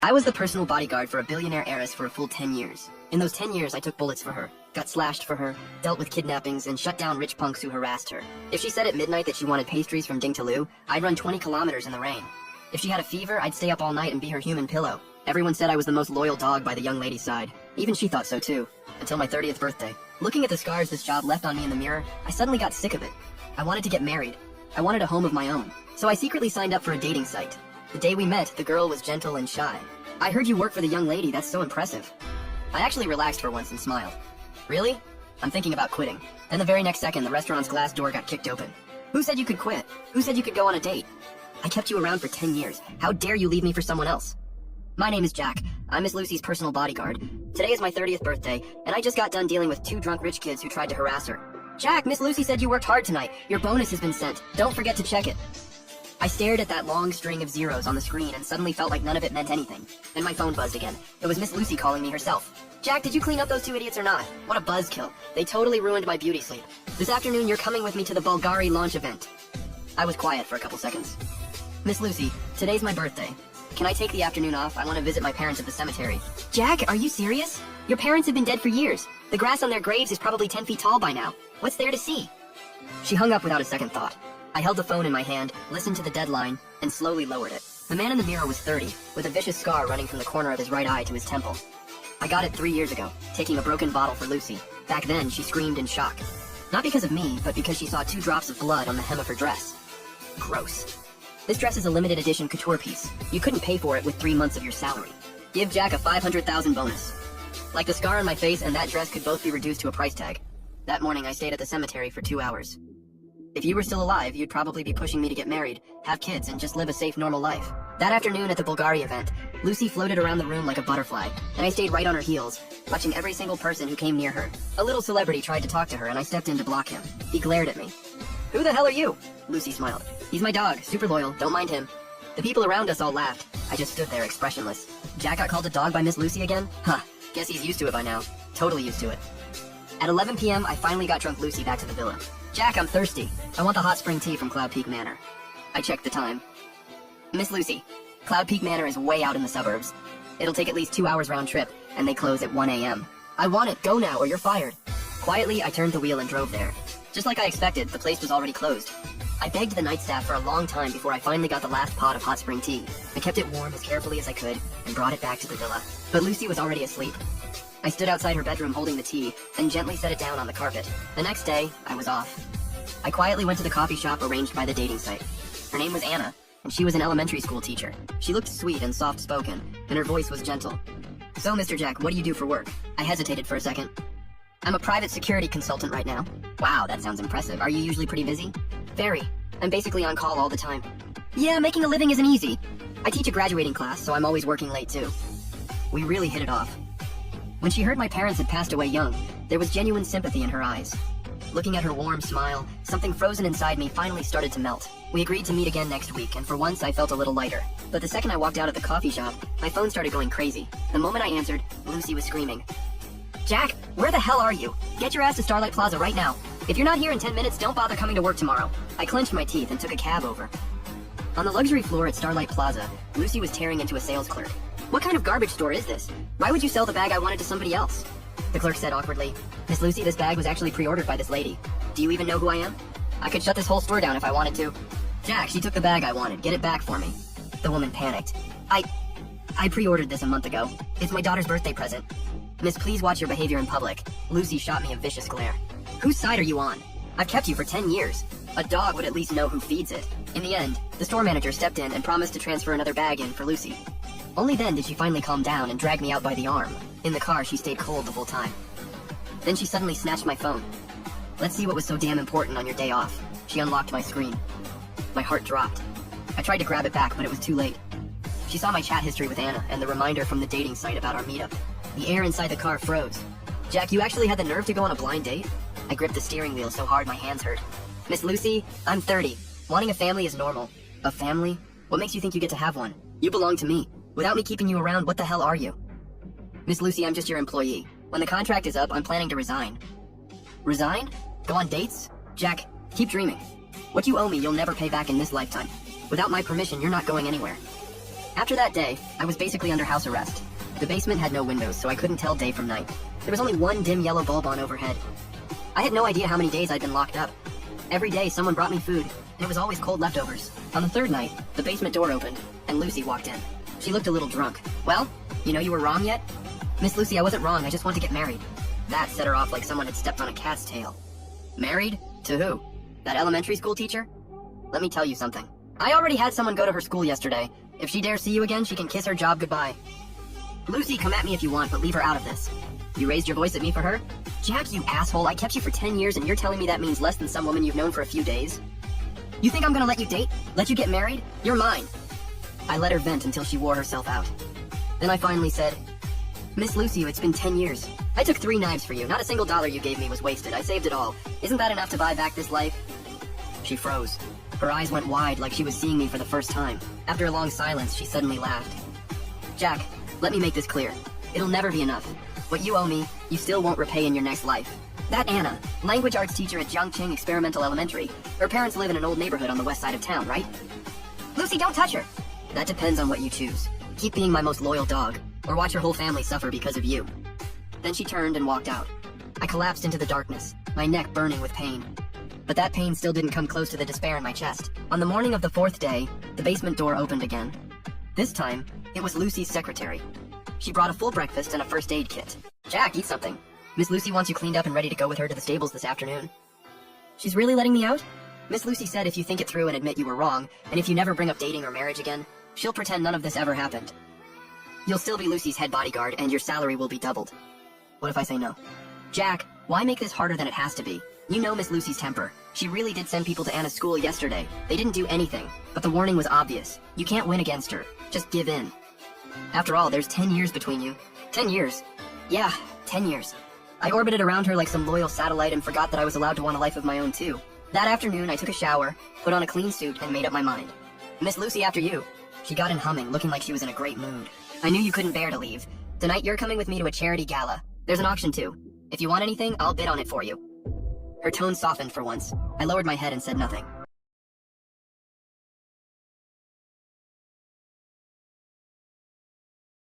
I was the personal bodyguard for a billionaire heiress for a full 10 years. In those 10 years, I took bullets for her, got slashed for her, dealt with kidnappings, and shut down rich punks who harassed her. If she said at midnight that she wanted pastries from Ding to Lu, I'd run 20 kilometers in the rain. If she had a fever, I'd stay up all night and be her human pillow. Everyone said I was the most loyal dog by the young lady's side. Even she thought so too, until my 30th birthday. Looking at the scars this job left on me in the mirror, I suddenly got sick of it. I wanted to get married. I wanted a home of my own. So I secretly signed up for a dating site. The day we met, the girl was gentle and shy. I heard you work for the young lady, that's so impressive. I actually relaxed for once and smiled. Really? I'm thinking about quitting. Then the very next second, the restaurant's glass door got kicked open. Who said you could quit? Who said you could go on a date? I kept you around for 10 years. How dare you leave me for someone else? My name is Jack. I'm Miss Lucy's personal bodyguard. Today is my 30th birthday, and I just got done dealing with 2 drunk rich kids who tried to harass her. Jack, Miss Lucy said you worked hard tonight. Your bonus has been sent. Don't forget to check it. I stared at that long string of zeros on the screen and suddenly felt like none of it meant anything. Then my phone buzzed again. It was Miss Lucy calling me herself. Jack, did you clean up those 2 idiots or not? What a buzzkill. They totally ruined my beauty sleep. This afternoon you're coming with me to the Bulgari launch event. I was quiet for a couple seconds. Miss Lucy, today's my birthday. Can I take the afternoon off? I want to visit my parents at the cemetery. Jack, are you serious? Your parents have been dead for years. The grass on their graves is probably 10 feet tall by now. What's there to see? She hung up without a second thought. I held the phone in my hand, listened to the deadline, and slowly lowered it. The man in the mirror was 30, with a vicious scar running from the corner of his right eye to his temple. I got it 3 years ago, taking a broken bottle for Lucy. Back then, she screamed in shock. Not because of me, but because she saw 2 drops of blood on the hem of her dress. Gross. This dress is a limited edition couture piece. You couldn't pay for it with 3 months of your salary. Give Jack a 500,000 bonus. Like the scar on my face and that dress could both be reduced to a price tag. That morning, I stayed at the cemetery for 2 hours. If you were still alive, you'd probably be pushing me to get married, have kids, and just live a safe, normal life. That afternoon at the Bulgari event, Lucy floated around the room like a butterfly, and I stayed right on her heels, watching every single person who came near her. A little celebrity tried to talk to her, and I stepped in to block him. He glared at me. Who the hell are you? Lucy smiled. He's my dog, super loyal, don't mind him. The people around us all laughed. I just stood there expressionless. Jack got called a dog by Miss Lucy again? Huh, guess he's used to it by now. Totally used to it. At 11 p.m., I finally got drunk Lucy back to the villa. Jack, I'm thirsty. I want the hot spring tea from Cloud Peak Manor. I checked the time. Miss Lucy, Cloud Peak Manor is way out in the suburbs. It'll take at least 2 hours round trip, and they close at 1 a.m. I want it, go now or you're fired. Quietly, I turned the wheel and drove there. Just like I expected, the place was already closed. I begged the night staff for a long time before I finally got the last pot of hot spring tea. I kept it warm as carefully as I could, and brought it back to the villa. But Lucy was already asleep. I stood outside her bedroom holding the tea, then gently set it down on the carpet. The next day, I was off. I quietly went to the coffee shop arranged by the dating site. Her name was Anna, and she was an elementary school teacher. She looked sweet and soft-spoken, and her voice was gentle. So, Mr. Jack, what do you do for work? I hesitated for a second. I'm a private security consultant right now. Wow, that sounds impressive. Are you usually pretty busy? Very. I'm basically on call all the time. Yeah, making a living isn't easy. I teach a graduating class, so I'm always working late too. We really hit it off. When she heard my parents had passed away young, there was genuine sympathy in her eyes. Looking at her warm smile, something frozen inside me finally started to melt. We agreed to meet again next week, and for once I felt a little lighter. But the second I walked out of the coffee shop, my phone started going crazy. The moment I answered, Lucy was screaming. Jack, where the hell are you? Get your ass to Starlight Plaza right now. If you're not here in 10 minutes, don't bother coming to work tomorrow. I clenched my teeth and took a cab over. On the luxury floor at Starlight Plaza, Lucy was tearing into a sales clerk. What kind of garbage store is this? Why would you sell the bag I wanted to somebody else? The clerk said awkwardly, Miss Lucy, this bag was actually pre-ordered by this lady. Do you even know who I am? I could shut this whole store down if I wanted to. Jack, she took the bag I wanted. Get it back for me. The woman panicked. I pre-ordered this a month ago. It's my daughter's birthday present. Miss, please watch your behavior in public. Lucy shot me a vicious glare. Whose side are you on? I've kept you for 10 years. A dog would at least know who feeds it. In the end, the store manager stepped in and promised to transfer another bag in for Lucy. Only then did she finally calm down and drag me out by the arm. In the car, she stayed cold the whole time. Then she suddenly snatched my phone. Let's see what was so damn important on your day off. She unlocked my screen. My heart dropped. I tried to grab it back, but it was too late. She saw my chat history with Anna and the reminder from the dating site about our meetup. The air inside the car froze. Jack, you actually had the nerve to go on a blind date? I gripped the steering wheel so hard my hands hurt. Miss Lucy, I'm 30. Wanting a family is normal. A family? What makes you think you get to have one? You belong to me. Without me keeping you around, what the hell are you? Miss Lucy, I'm just your employee. When the contract is up, I'm planning to resign. Resign? Go on dates? Jack, keep dreaming. What you owe me, you'll never pay back in this lifetime. Without my permission, you're not going anywhere. After that day, I was basically under house arrest. The basement had no windows, so I couldn't tell day from night. There was only one dim yellow bulb on overhead. I had no idea how many days I'd been locked up. Every day, someone brought me food, and it was always cold leftovers. On the third night, the basement door opened, and Lucy walked in. She looked a little drunk. Well, you know you were wrong yet? Miss Lucy, I wasn't wrong, I just want to get married. That set her off like someone had stepped on a cat's tail. Married? To who? That elementary school teacher? Let me tell you something. I already had someone go to her school yesterday. If she dares see you again, she can kiss her job goodbye. Lucy, come at me if you want, but leave her out of this. You raised your voice at me for her? Jack, you asshole, I kept you for 10 years and you're telling me that means less than some woman you've known for a few days? You think I'm gonna let you date? Let you get married? You're mine. I let her vent until she wore herself out. Then I finally said, Miss Lucy, it's been 10 years. I took 3 knives for you. Not a single dollar you gave me was wasted. I saved it all. Isn't that enough to buy back this life? She froze. Her eyes went wide like she was seeing me for the first time. After a long silence, she suddenly laughed. Jack, let me make this clear. It'll never be enough. What you owe me, you still won't repay in your next life. That Anna, language arts teacher at Jiangqing Experimental Elementary, her parents live in an old neighborhood on the west side of town, right? Lucy, don't touch her! That depends on what you choose. Keep being my most loyal dog, or watch your whole family suffer because of you. Then she turned and walked out. I collapsed into the darkness, my neck burning with pain. But that pain still didn't come close to the despair in my chest. On the morning of the 4th day, the basement door opened again. This time, it was Lucy's secretary. She brought a full breakfast and a first aid kit. Jack, eat something. Miss Lucy wants you cleaned up and ready to go with her to the stables this afternoon. She's really letting me out? Miss Lucy said if you think it through and admit you were wrong, and if you never bring up dating or marriage again, she'll pretend none of this ever happened. You'll still be Lucy's head bodyguard, and your salary will be doubled. What if I say no? Jack, why make this harder than it has to be? You know Miss Lucy's temper. She really did send people to Anna's school yesterday. They didn't do anything, but the warning was obvious. You can't win against her. Just give in. After all, there's 10 years between you. 10 years? Yeah, 10 years. I orbited around her like some loyal satellite and forgot that I was allowed to want a life of my own too. That afternoon, I took a shower, put on a clean suit, and made up my mind. Miss Lucy, after you. She got in humming, looking like she was in a great mood. I knew you couldn't bear to leave. Tonight you're coming with me to a charity gala. There's an auction too. If you want anything, I'll bid on it for you. Her tone softened for once. I lowered my head and said nothing.